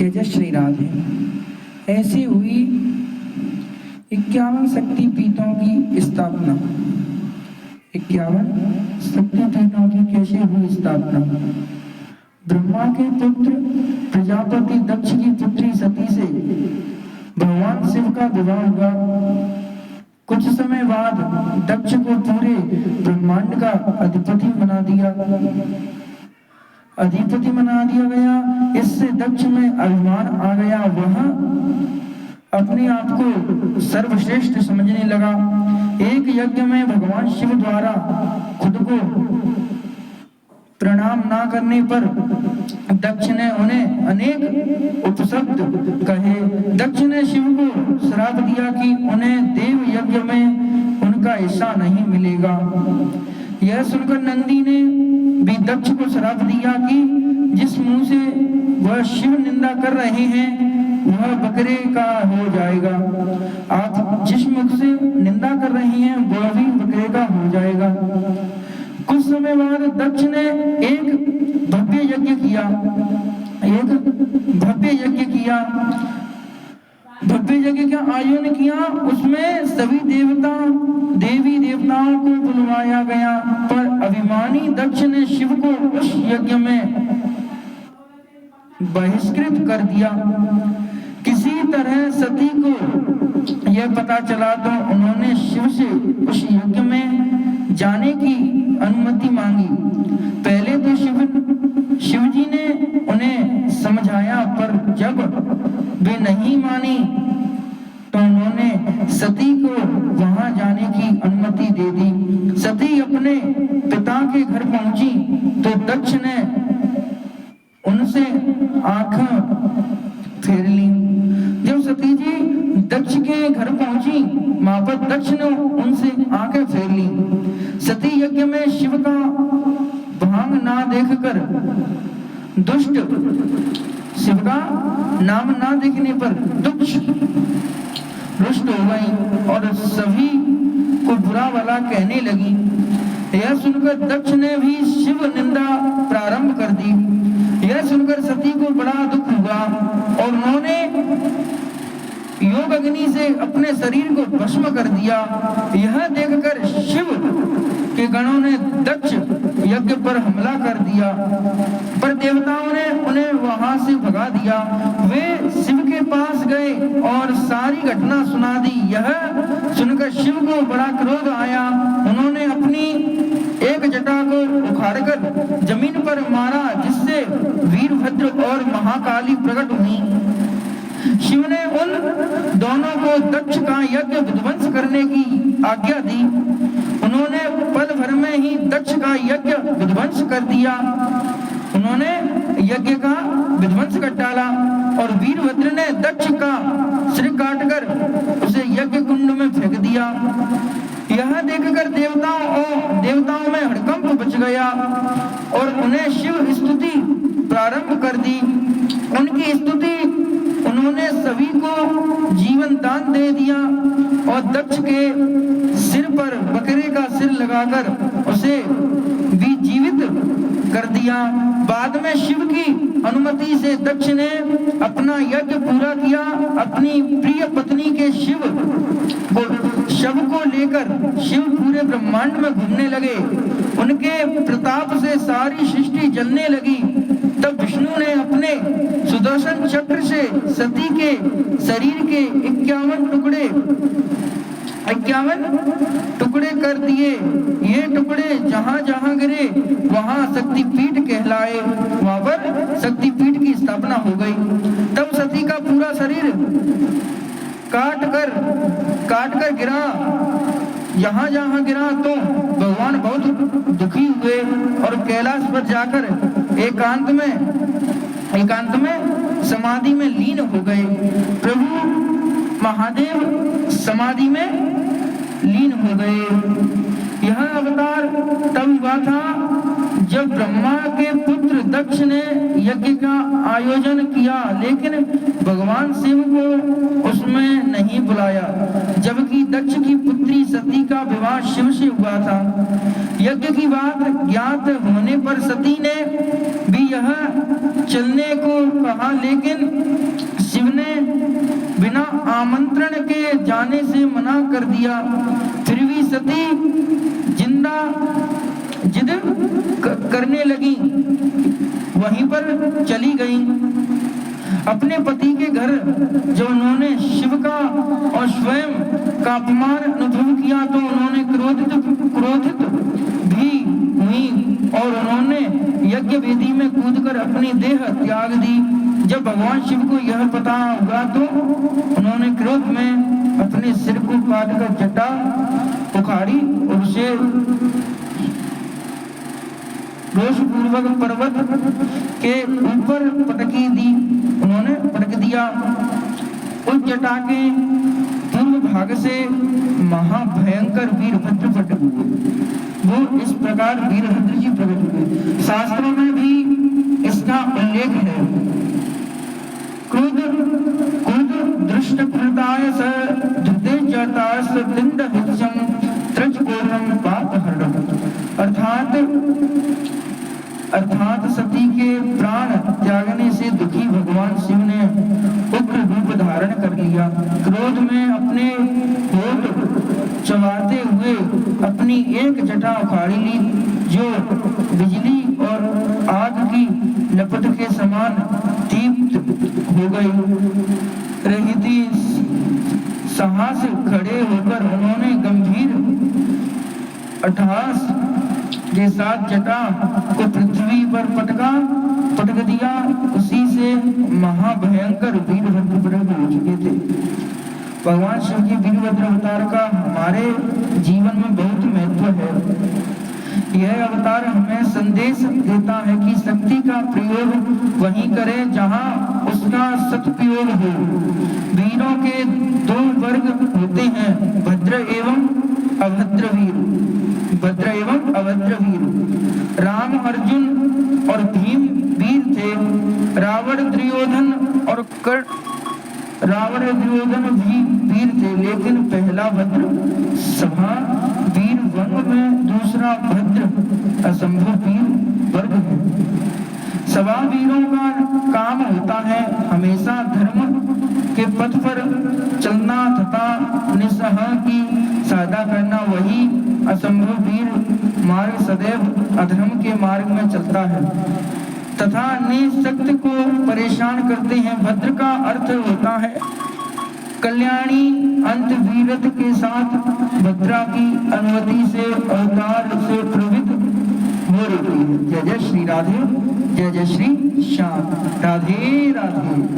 जय जय श्री राधे। ऐसे हुई 51 शक्तिपीठों की स्थापना। 51 शक्तिपीठों की कैसे हुई स्थापना? ब्रह्मा के पुत्र प्रजापति दक्ष की पुत्री सती से भगवान शिव का विवाह हुआ। कुछ समय बाद दक्ष को पूरे ब्रह्मांड का अधिपति बना दिया गया। इससे दक्ष में अभिमान आ गया। वह अपने आप को सर्वश्रेष्ठ समझने लगा। एक यज्ञ में भगवान शिव द्वारा खुद को प्रणाम ना करने पर दक्ष ने उन्हें अनेक उपशब्द कहे। दक्ष ने शिव को श्राप दिया कि उन्हें देव यज्ञ में उनका हिस्सा नहीं मिलेगा। यह सुनकर नंदी ने भी दक्ष को श्राप दिया कि जिस मुंह से वह शिव निंदा कर रहे हैं वह बकरे का हो जाएगा। आप जिस मुख से निंदा कर रहे हैं वह भी बकरे का हो जाएगा। कुछ समय बाद दक्ष ने एक भव्य यज्ञ किया। आयोजन किया। उसमें सभी देवी देवताओं को बुलवाया गया, पर अभिमानी दक्ष ने शिव को उस यज्ञ में बहिष्कृत कर दिया। किसी तरह सती को यह पता चला तो उन्होंने शिव से उस यज्ञ में जाने की अनुमति मांगी। पहले तो शिवजी ने उन्हें समझाया, पर जब वे नहीं मानी तो उन्होंने सती को वहां जाने की अनुमति दे दी। सती अपने पिता के घर पहुंची तो दक्ष ने उनसे आंखें फेर ली। जब सती जी दक्ष के घर पहुंची, वहां पर दक्ष ने उनसे आंखें फेर ली। सती यज्ञ में शिव का भांग ना देखकर दुष्ट शिव का नाम ना देखने पर रुष्ट हो गई और सभी को बुरा भला कहने लगी। यह सुनकर दक्ष ने भी शिव निंदा प्रारंभ कर दी। यह सुनकर सती को बड़ा दुख हुआ और उन्होंने योग अग्नि से अपने शरीर को भस्म कर दिया। यह देखकर शिव के गणों ने दक्ष यज्ञ पर हमला कर दिया, पर देवताओं ने उन्हें वहां से भगा दिया। वे शिव के पास गए और सारी घटना सुना दी। यह सुनकर शिव को बड़ा क्रोध आया। उन्होंने अपनी एक जटा को उखाड़कर जमीन पर मारा, जिससे वीरभद्र और महाकाली प्रकट हुई। शिव ने उन दोनों को दक्ष का यज्ञ विध्वंस करने की आज्ञा दी। उन्होंने पल भर में ही दक्ष का यज्ञ विध्वंस कर दिया। उन्होंने यज्ञ का विध्वंस कर डाला और वीरभद्र ने दक्ष का सिर काटकर उसे यज्ञ कुंड में फेंक दिया। यह देखकर देवताओं में हड़कंप मच गया और उन्हें शिव स्तुति प्रारंभ कर दी। उनकी स्तुति उन्होंने सभी को जीवन दान दे दिया और दक्ष के सिर पर बकरे का सिर लगाकर उसे भी जीवित कर दिया। बाद में शिव की अनुमति से दक्ष ने अपना यज्ञ पूरा किया। अपनी प्रिय पत्नी के शव को लेकर शिव पूरे ब्रह्मांड में घूमने लगे। उनके प्रताप से सारी सृष्टि जलने लगी। तब विष्णु ने अपने सुदर्शन चक्र से सती के शरीर के 51 टुकड़े कर दिए। ये टुकड़े जहां जहां गिरे वहां शक्तिपीठ कहलाए। वहां पर शक्तिपीठ की स्थापना हो गई। तब सती का पूरा शरीर काट कर गिरा। जहां गिरा तो भगवान बहुत दुखी हुए और कैलाश पर जाकर एकांत में समाधि में लीन हो गए। प्रभु महादेव समाधि में लीन हो गए। यह अवतार तब हुआ था जब ब्रह्मा के पुत्र दक्ष ने यज्ञ का आयोजन किया, लेकिन भगवान शिव को उसमें नहीं बुलाया, जबकि दक्ष की पुत्री सती का विवाह शिव से हुआ था। यज्ञ की बात ज्ञात होने पर सती ने भी यह चलने को कहा, लेकिन आमंत्रण के जाने से मना कर दिया। फिर भी सती जिंदा जिद करने लगी, वहीं पर चली गई। अपने पति के घर जो उन्होंने शिव का और स्वयं का अपमान अनुभव किया तो उन्होंने क्रोधित भी हुई और उन्होंने यज्ञ वेदी में कूदकर अपनी देह त्याग दी। जब भगवान शिव को यह पता हुआ तो उन्होंने क्रोध में अपने सिर को काटकर जटा उखाड़ी और उसे रोषपूर्वक पर्वत के ऊपर पटकी दी। उन्होंने पटक दिया। उस जटा के पूर्व भाग से महाभयंकर वीरभद्र प्रकट हुए। वो इस प्रकार वीरभद्र जी प्रकट हुए। शास्त्रों में भी इसका उल्लेख है। क्रोध दृष्ट कृताय स धृते जटास लिंद हिंसम त्रज कोरम पाप हरणम। अर्थात सती के प्राण त्यागने से दुखी भगवान शिव ने उग्र रूप धारण कर लिया। क्रोध में अपने होठ चबाते हुए अपनी एक जटा उखाड़ी ली, जो बिजली और आग की लपट के समान दीप्त हो गई। रहती साहस खड़े होकर उन्होंने गंभीर अट्टहास के साथ जटा को पृथ्वी पर पटक दिया। उसी से महाभयंकर वीरभद्र प्रकट हो चुके थे। भगवान शिव के वीरभद्र अवतार का हमारे जीवन में बहुत महत्व है। यह अवतार हमें संदेश देता है कि शक्ति का प्रयोग वहीं करें जहां उसका सदुपयोग हो। वीरों के दो वर्ग होते हैं, भद्र एवं अभद्र वीर। भद्र एवं अभद्र वीर। राम अर्जुन और भीम वीर थे। रावण दुर्योधन भी वीर थे, लेकिन पहला भद्र सभा वीर वर्ग में, दूसरा भद्र असंभव वीर वर्ग है। सभा वीरों का काम होता है हमेशा धर्म के पथ पर चलना तथा निस्सह की सहायता करना। वही असंभव वीर मार्ग सदैव अधर्म के मार्ग में चलता है तथा निःशक्त को परेशान करते हैं। भद्र का अर्थ होता है कल्याणी। अंत वीरत के साथ भद्रा की अनुमति से अवतार से प्रवृत्त हो रही है। जय जय श्री राधे, जय जय श्री श्याम। राधे राधे।